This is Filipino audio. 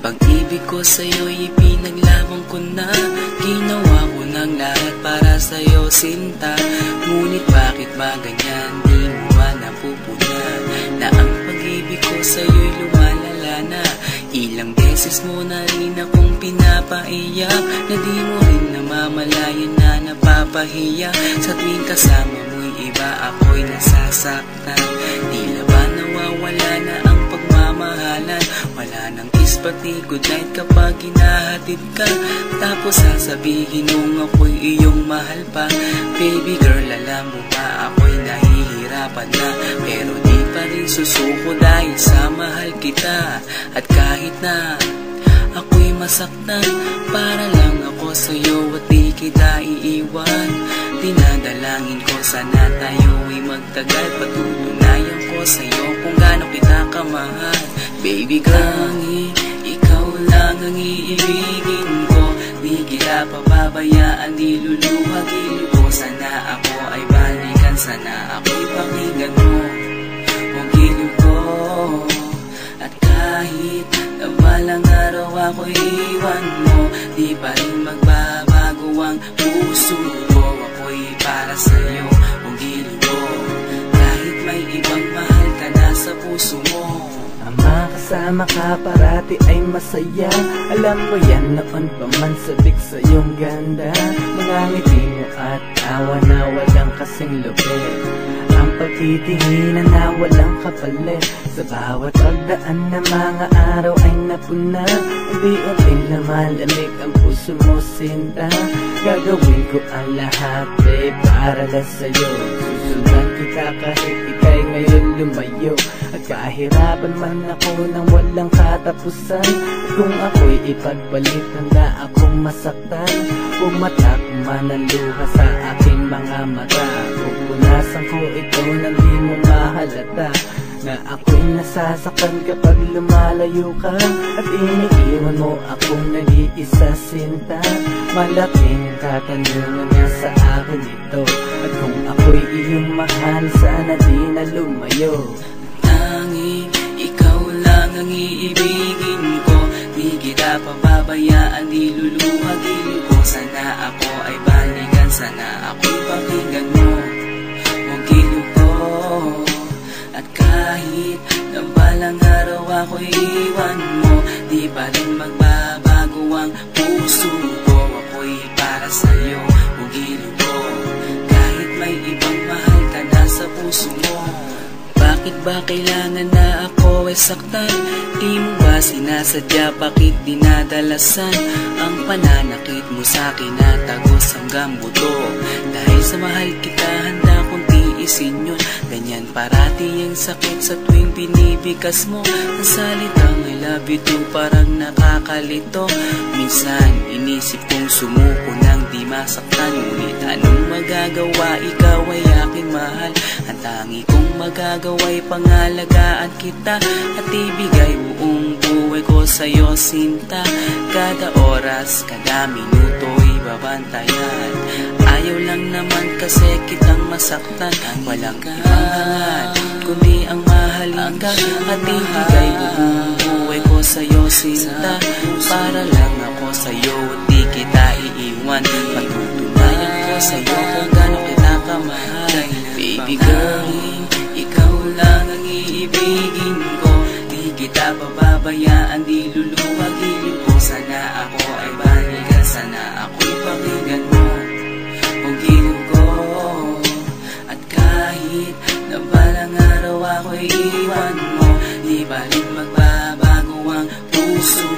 Pag-ibig ko sa'yo'y ipinaglaban ko na. Ginawa ko ng lahat para sa'yo, sinta. Ngunit bakit ba ganyan? Di mo ba napupunan na ang pag-ibig ko sa'yo'y lumalala na? Ilang beses mo na rin akong pinapaiyak, na di mo rin namamalayan na napapahiya. Sa tuwing kasama mo'y iba, ako'y nasasaktan. Tila ba nawawala na ang pagmamahalan? Wala nang kiss pati good night kapag hinahatid ka. Tapos sasabihin mong ako'y iyong mahal pa. Baby girl, alam mo ba ako'y nahihirapan na, pero di pa rin susuko dahil sa mahal kita. At kahit na ako'y masaktan, para lang ako sa'yo at di kita iiwan. Dinadalangin ko sana tayo'y magtagal. Patutunayan ko sa'yo kung gaano kita kamahal. Baby girl, ikaw lang ang iibigin ko. Di kita pababayaan, di luluhagin ko. Sana ako ay balikan, sana ako'y pakinggan mo ang giliw ko. At kahit na balang araw ako'y iwan mo, di pa rin magbabago ang puso ko. Ako'y para sa'yo, ang giliw ko. Kahit may ibang mahal ka na sa puso mo. Ang makasama ka parati ay masaya. Alam mo yan, noon pa man sabik sa iyong ganda. Mga ngiti mo at tawa na walang kasing lupit. Ang pagtitinginan na walang kapalit. Sa bawat pagdaan na mga araw ay napuna. Unti-unting lumalamig ang puso mo, sinta. Gagawin ko ang lahat, babe, para lang sa'yo. Susundan kita kahit ika'y ngayon lumayo. At kahirapan man ako nang walang katapusan. At kung ako'y ipagbalik, handa akong masaktan. Pumatak man ang luha sa aking mga mata. Pupunasan ko ito nang di mo mahalata, na ako'y nasasaktan kapag lumalayo ka. At iniiwan mo akong nag-iisa, sinta. Malaking katanungan na sa akin ito. At kung ako'y iyong mahal, sana di na lumayo. Tanging ikaw lang ang iibigin ko. Di kita pababayaan, di luluhagin ko. Sana ako ay balikan, sana ako'y pakinggan mo ang giliw ko. At kahit na balang araw ako'y iwan mo, di pa rin magbabago ang puso ko. Ako'y para sa'yo, ang giliw ko. Kahit may ibang mahal ka na sa puso mo. Bakit ba kailangan na ako ay saktan? Di mo ba sinasadya, bakit dinadalasan? Ang pananakit mo sa'kin na tagos hanggang buto. Dahil sa mahal kita, handa kong tiisin yun. Ganyan parati ang sakit sa tuwing binibigas mo. Ang salitang I love you too parang nakakalito. Minsan inisip kong sumuko nang di masaktan. Ngunit anong magagawa, ikaw ay aking mahal. Ang tangi kong magagawa'y pangalagaan kita. At ibigay buong buhay ko sa'yo, sinta. Kada oras, kada minuto'y babantayan. Ayaw lang naman kasi kitang masaktan. Walang ibang kundi ang mahalin ka. At ibigay buong buhay ko sa'yo, sinta. Para lang ako sa'yo at di kita iiwan. Patutunayan ko sa'yo kung gaano kita kamahal. Baby girl, ikaw lang ang iibigin ko. Di kita pababayaan, di luluhagin ko. Sana ako ay balikan, sana ako'y pakinggan mo ang giliw ko. At kahit na balang araw ako'y iwan mo, di pa rin magbabago ang puso